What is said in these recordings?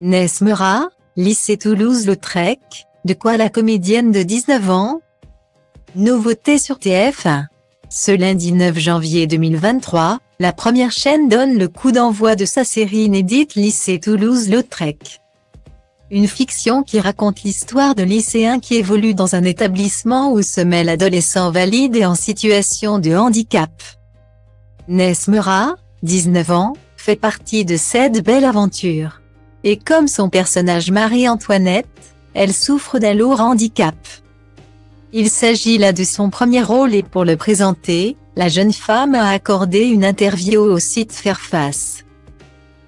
Nesmera, lycée Toulouse-Lautrec, de quoi la comédienne de 19 ans? Nouveauté sur TF1. Ce lundi 9 janvier 2023, la première chaîne donne le coup d'envoi de sa série inédite Lycée Toulouse-Lautrec. Une fiction qui raconte l'histoire de lycéens qui évoluent dans un établissement où se mêlent adolescents valides et en situation de handicap. Nesmera, 19 ans, fait partie de cette belle aventure. Et comme son personnage Marie-Antoinette, elle souffre d'un lourd handicap. Il s'agit là de son premier rôle et pour le présenter, la jeune femme a accordé une interview au site Fairfax.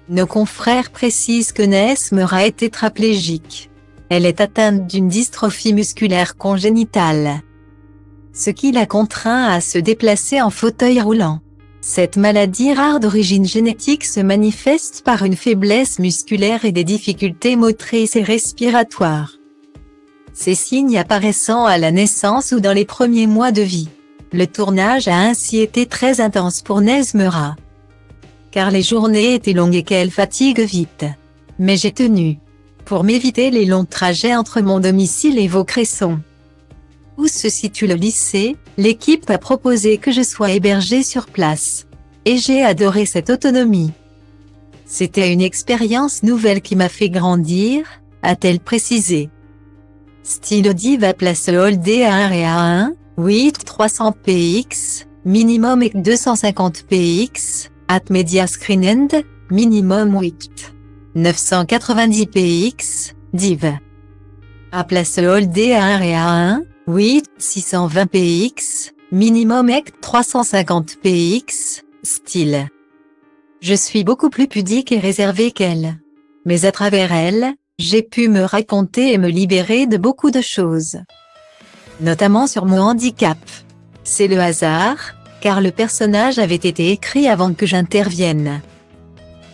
Nos confrères précisent que Nesmera est tétraplégique. Elle est atteinte d'une dystrophie musculaire congénitale, ce qui la contraint à se déplacer en fauteuil roulant. Cette maladie rare d'origine génétique se manifeste par une faiblesse musculaire et des difficultés motrices et respiratoires. Ces signes apparaissant à la naissance ou dans les premiers mois de vie. Le tournage a ainsi été très intense pour Nesmera, car les journées étaient longues et qu'elle fatigue vite. Mais j'ai tenu, pour m'éviter les longs trajets entre mon domicile et Vaucresson, où se situe le lycée, l'équipe a proposé que je sois hébergée sur place. Et j'ai adoré cette autonomie. C'était une expérience nouvelle qui m'a fait grandir, a-t-elle précisé. Style Diva place Hall D1 et A1, 8 300 px, minimum et 250 px, at media screen end, minimum 8 990 px, div. A place Hall D1 et A1, 8 620 px, minimum et 350 px, style. Je suis beaucoup plus pudique et réservée qu'elle. Mais à travers elle, j'ai pu me raconter et me libérer de beaucoup de choses. Notamment sur mon handicap. C'est le hasard, car le personnage avait été écrit avant que j'intervienne.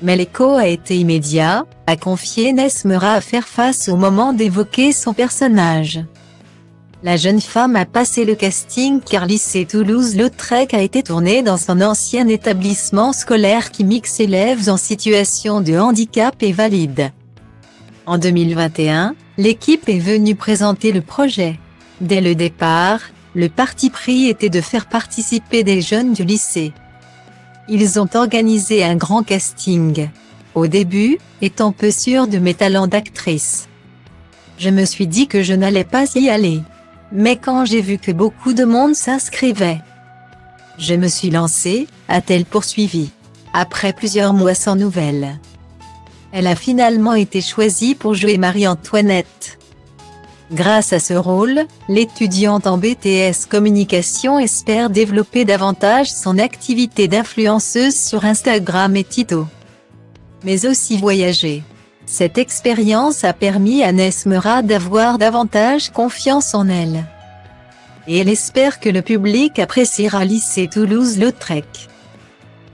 Mais l'écho a été immédiat, a confié Nesmera à Fairfax au moment d'évoquer son personnage. La jeune femme a passé le casting car Lycée Toulouse-Lautrec a été tourné dans son ancien établissement scolaire qui mixe élèves en situation de handicap et valides. En 2021, l'équipe est venue présenter le projet. Dès le départ, le parti pris était de faire participer des jeunes du lycée. Ils ont organisé un grand casting. Au début, étant peu sûre de mes talents d'actrice, je me suis dit que je n'allais pas y aller. Mais quand j'ai vu que beaucoup de monde s'inscrivait, je me suis lancée, a-t-elle poursuivi. Après plusieurs mois sans nouvelles, elle a finalement été choisie pour jouer Marie-Antoinette. Grâce à ce rôle, l'étudiante en BTS Communication espère développer davantage son activité d'influenceuse sur Instagram et TikTok, mais aussi voyager. Cette expérience a permis à Nesmera d'avoir davantage confiance en elle. Et elle espère que le public appréciera Lycée Toulouse-Lautrec.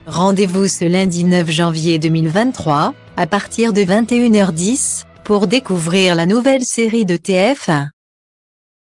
Rendez-vous ce lundi 9 janvier 2023, à partir de 21h10, pour découvrir la nouvelle série de TF1.